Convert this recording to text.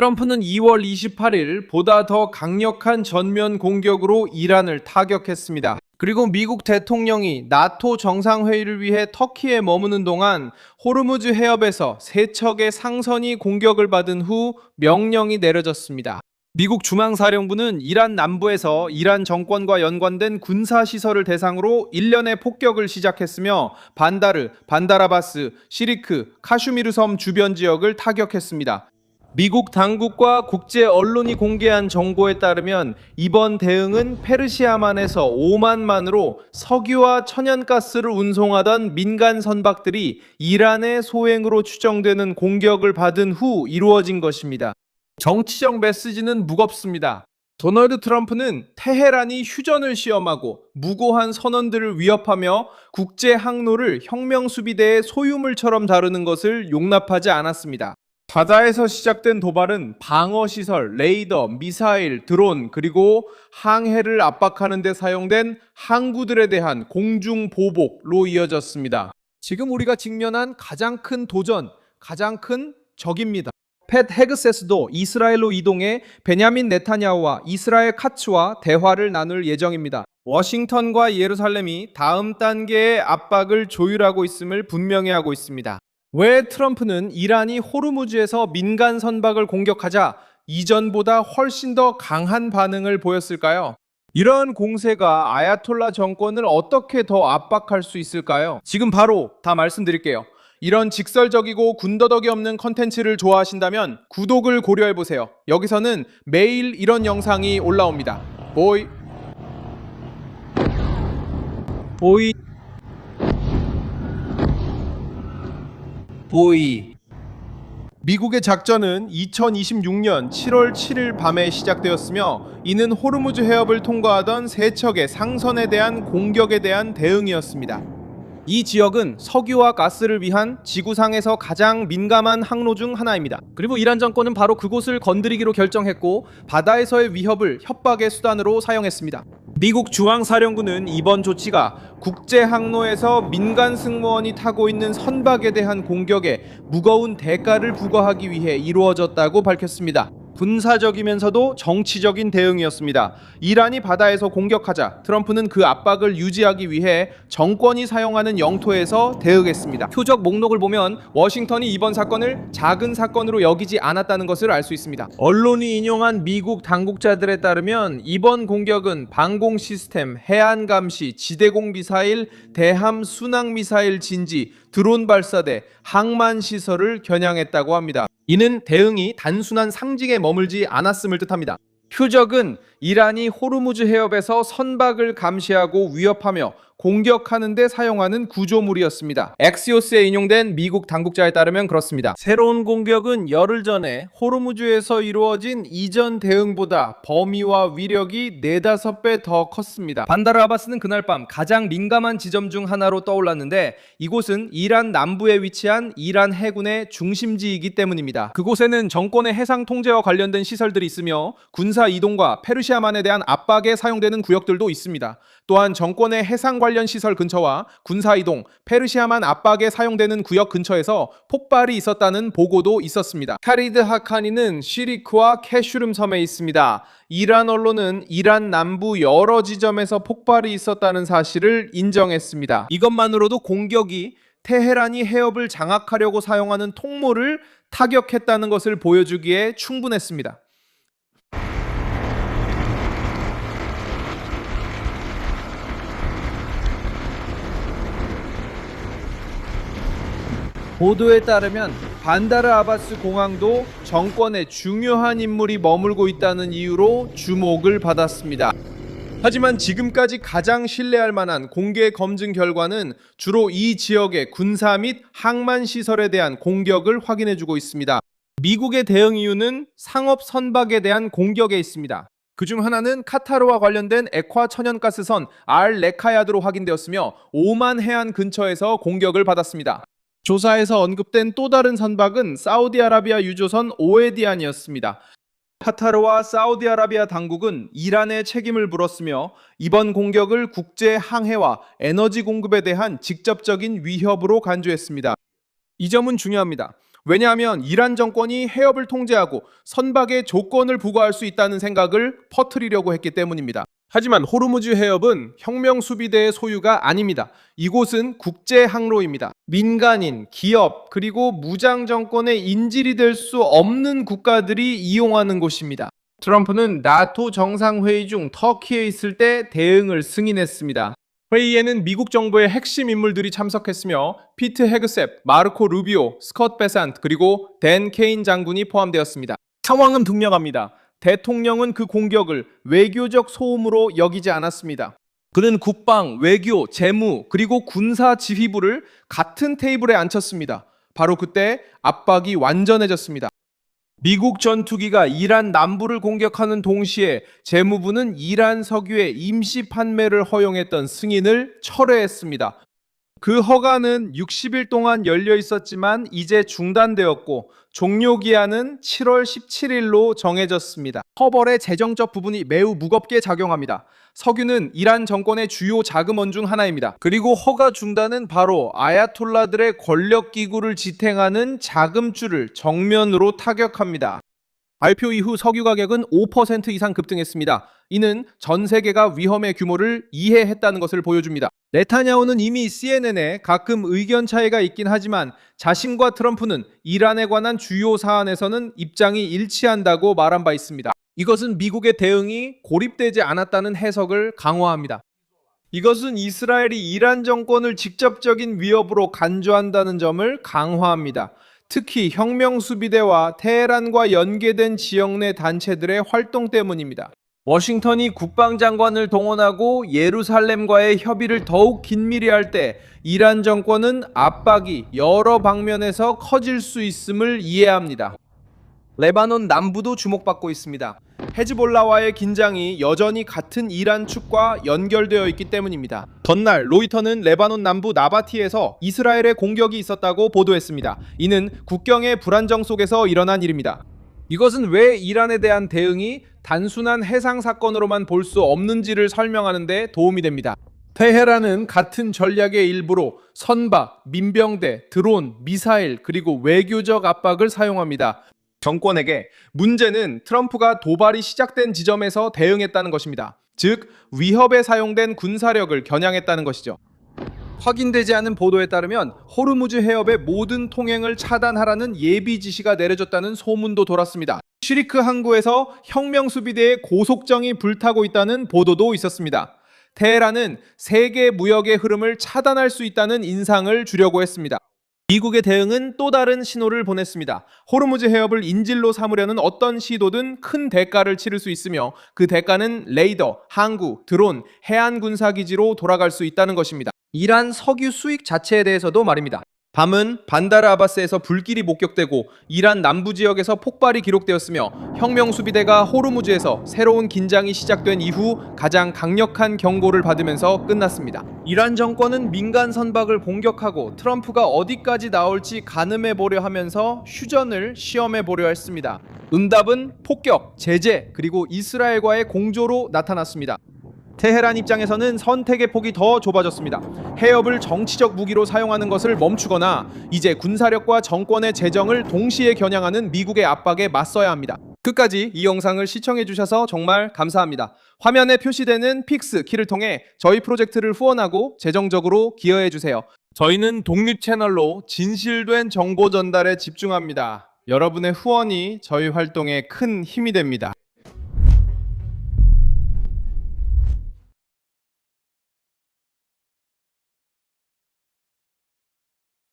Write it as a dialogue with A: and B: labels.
A: 트럼프는 2월 28일 보다 더 강력한 전면 공격으로 이란을 타격했습니다. 그리고 미국 대통령이 나토 정상회의를 위해 터키에 머무는 동안 호르무즈 해협에서 세 척의 상선이 공격을 받은 후 명령이 내려졌습니다. 미국 중앙사령부는 이란 남부에서 이란 정권과 연관된 군사시설을 대상으로 일련의 폭격을 시작했으며 반다르, 반다라바스, 시리크, 카슈미르 섬 주변 지역을 타격했습니다. 미국 당국과 국제 언론이 공개한 정보에 따르면 이번 대응은 페르시아만에서 오만만으로 석유와 천연가스를 운송하던 민간 선박들이 이란의 소행으로 추정되는 공격을 받은 후 이루어진 것입니다. 정치적 메시지는 무겁습니다. 도널드 트럼프는 테헤란이 휴전을 시험하고 무고한 선원들을 위협하며 국제 항로를 혁명수비대의 소유물처럼 다루는 것을 용납하지 않았습니다. 바다에서 시작된 도발은 방어시설, 레이더, 미사일, 드론, 그리고 항해를 압박하는 데 사용된 항구들에 대한 공중보복로 이어졌습니다. 지금 우리가 직면한 가장 큰 도전, 가장 큰 적입니다. 팻 헤그세스도 이스라엘로 이동해 베냐민 네타냐후와 이스라엘 카츠와 대화를 나눌 예정입니다. 워싱턴과 예루살렘이 다음 단계의 압박을 조율하고 있음을 분명히 하고 있습니다. 왜 트럼프는 이란이 호르무즈에서 민간 선박을 공격하자 이전보다 훨씬 더 강한 반응을 보였을까요? 이런 공세가 아야톨라 정권을 어떻게 더 압박할 수 있을까요? 지금 바로 다 말씀드릴게요. 이런 직설적이고 군더더기 없는 컨텐츠를 좋아하신다면 구독을 고려해보세요. 여기서는 매일 이런 영상이 올라옵니다. 보이 미국의 작전은 2026년 7월 7일 밤에 시작되었으며 이는 호르무즈 해협을 통과하던 세 척의 상선에 대한 공격에 대한 대응이었습니다. 이 지역은 석유와 가스를 위한 지구상에서 가장 민감한 항로 중 하나입니다. 그리고 이란 정권은 바로 그곳을 건드리기로 결정했고 바다에서의 위협을 협박의 수단으로 사용했습니다. 미국 중앙사령부는 이번 조치가 국제 항로에서 민간 승무원이 타고 있는 선박에 대한 공격에 무거운 대가를 부과하기 위해 이루어졌다고 밝혔습니다. 군사적이면서도 정치적인 대응이었습니다. 이란이 바다에서 공격하자 트럼프는 그 압박을 유지하기 위해 정권이 사용하는 영토에서 대응했습니다. 표적 목록을 보면 워싱턴이 이번 사건을 작은 사건으로 여기지 않았다는 것을 알 수 있습니다. 언론이 인용한 미국 당국자들에 따르면 이번 공격은 방공 시스템, 해안 감시, 지대공 미사일, 대함 순항 미사일 진지, 드론 발사대, 항만 시설을 겨냥했다고 합니다. 이는 대응이 단순한 상징에 머물지 않았음을 뜻합니다. 표적은 이란이 호르무즈 해협에서 선박을 감시하고 위협하며 공격하는 데 사용하는 구조물이었습니다. 엑시오스에 인용된 미국 당국자에 따르면 그렇습니다. 새로운 공격은 열흘 전에 호르무즈에서 이루어진 이전 대응보다 범위와 위력이 4-5배 더 컸습니다. 반다르 아바스는 그날 밤 가장 민감한 지점 중 하나로 떠올랐는데 이곳은 이란 남부에 위치한 이란 해군의 중심지이기 때문입니다. 그곳에는 정권의 해상 통제와 관련된 시설들이 있으며 군사 이동과 페르시아만에 대한 압박에 사용되는 구역들도 있습니다. 또한 정권의 해상 관련 시설 근처와 군사 이동, 페르시아만 압박에 사용되는 구역 근처에서 폭발이 있었다는 보고도 있었습니다. 카리드 하카니는 시리크와 캐슈름 섬에 있습니다. 이란 언론은 이란 남부 여러 지점에서 폭발이 있었다는 사실을 인정했습니다. 이것만으로도 공격이 테헤란이 해협을 장악하려고 사용하는 통로를 타격했다는 것을 보여주기에 충분했습니다. 보도에 따르면 반다르 아바스 공항도 정권의 중요한 인물이 머물고 있다는 이유로 주목을 받았습니다. 하지만 지금까지 가장 신뢰할 만한 공개 검증 결과는 주로 이 지역의 군사 및 항만 시설에 대한 공격을 확인해주고 있습니다. 미국의 대응 이유는 상업 선박에 대한 공격에 있습니다. 그중 하나는 카타르와 관련된 액화 천연가스선 알-레카야드로 확인되었으며 오만 해안 근처에서 공격을 받았습니다. 조사에서 언급된 또 다른 선박은 사우디아라비아 유조선 오에디안이었습니다. 카타르와 사우디아라비아 당국은 이란의 책임을 물었으며 이번 공격을 국제 항해와 에너지 공급에 대한 직접적인 위협으로 간주했습니다. 이 점은 중요합니다. 왜냐하면 이란 정권이 해협을 통제하고 선박의 조건을 부과할 수 있다는 생각을 퍼뜨리려고 했기 때문입니다. 하지만 호르무즈 해협은 혁명 수비대의 소유가 아닙니다. 이곳은 국제 항로입니다. 민간인, 기업, 그리고 무장 정권의 인질이 될 수 없는 국가들이 이용하는 곳입니다. 트럼프는 나토 정상회의 중 터키에 있을 때 대응을 승인했습니다. 회의에는 미국 정부의 핵심 인물들이 참석했으며 피트 헤그셉, 마르코 루비오, 스콧 베산트 그리고 댄 케인 장군이 포함되었습니다. 상황은 분명합니다. 대통령은 그 공격을 외교적 소음으로 여기지 않았습니다. 그는 국방, 외교, 재무 그리고 군사 지휘부를 같은 테이블에 앉혔습니다. 바로 그때 압박이 완전해졌습니다. 미국 전투기가 이란 남부를 공격하는 동시에 재무부는 이란 석유의 임시 판매를 허용했던 승인을 철회했습니다. 그 허가는 60일 동안 열려 있었지만 이제 중단되었고 종료 기한은 7월 17일로 정해졌습니다. 처벌의 재정적 부분이 매우 무겁게 작용합니다. 석유는 이란 정권의 주요 자금원 중 하나입니다. 그리고 허가 중단은 바로 아야톨라들의 권력 기구를 지탱하는 자금줄을 정면으로 타격합니다. 발표 이후 석유 가격은 5% 이상 급등했습니다. 이는 전 세계가 위험의 규모를 이해했다는 것을 보여줍니다. 네타냐후는 이미 CNN에 가끔 의견 차이가 있긴 하지만 자신과 트럼프는 이란에 관한 주요 사안에서는 입장이 일치한다고 말한 바 있습니다. 이것은 미국의 대응이 고립되지 않았다는 해석을 강화합니다. 이것은 이스라엘이 이란 정권을 직접적인 위협으로 간주한다는 점을 강화합니다. 특히 혁명수비대와 테헤란과 연계된 지역 내 단체들의 활동 때문입니다. 워싱턴이 국방장관을 동원하고 예루살렘과의 협의를 더욱 긴밀히 할 때 이란 정권은 압박이 여러 방면에서 커질 수 있음을 이해합니다. 레바논 남부도 주목받고 있습니다. 헤즈볼라와의 긴장이 여전히 같은 이란 축과 연결되어 있기 때문입니다. 전날 로이터는 레바논 남부 나바티에서 이스라엘의 공격이 있었다고 보도했습니다. 이는 국경의 불안정 속에서 일어난 일입니다. 이것은 왜 이란에 대한 대응이 단순한 해상 사건으로만 볼 수 없는지를 설명하는 데 도움이 됩니다. 테헤란은 같은 전략의 일부로 선박, 민병대, 드론, 미사일 그리고 외교적 압박을 사용합니다. 정권에게 문제는 트럼프가 도발이 시작된 지점에서 대응했다는 것입니다. 즉, 위협에 사용된 군사력을 겨냥했다는 것이죠. 확인되지 않은 보도에 따르면 호르무즈 해협의 모든 통행을 차단하라는 예비 지시가 내려졌다는 소문도 돌았습니다. 쉬리크 항구에서 혁명수비대의 고속정이 불타고 있다는 보도도 있었습니다. 테헤란은 세계 무역의 흐름을 차단할 수 있다는 인상을 주려고 했습니다. 미국의 대응은 또 다른 신호를 보냈습니다. 호르무즈 해협을 인질로 삼으려는 어떤 시도든 큰 대가를 치를 수 있으며 그 대가는 레이더, 항구, 드론, 해안 군사기지로 돌아갈 수 있다는 것입니다. 이란 석유 수익 자체에 대해서도 말입니다. 밤은 반다르 아바스에서 불길이 목격되고 이란 남부 지역에서 폭발이 기록되었으며 혁명수비대가 호르무즈에서 새로운 긴장이 시작된 이후 가장 강력한 경고를 받으면서 끝났습니다. 이란 정권은 민간 선박을 공격하고 트럼프가 어디까지 나올지 가늠해 보려 하면서 휴전을 시험해 보려 했습니다. 응답은 폭격, 제재, 그리고 이스라엘과의 공조로 나타났습니다. 테헤란 입장에서는 선택의 폭이 더 좁아졌습니다. 해협을 정치적 무기로 사용하는 것을 멈추거나 이제 군사력과 정권의 재정을 동시에 겨냥하는 미국의 압박에 맞서야 합니다. 끝까지 이 영상을 시청해 주셔서 정말 감사합니다. 화면에 표시되는 픽스 키를 통해 저희 프로젝트를 후원하고 재정적으로 기여해 주세요. 저희는 독립 채널로 진실된 정보 전달에 집중합니다. 여러분의 후원이 저희 활동에 큰 힘이 됩니다.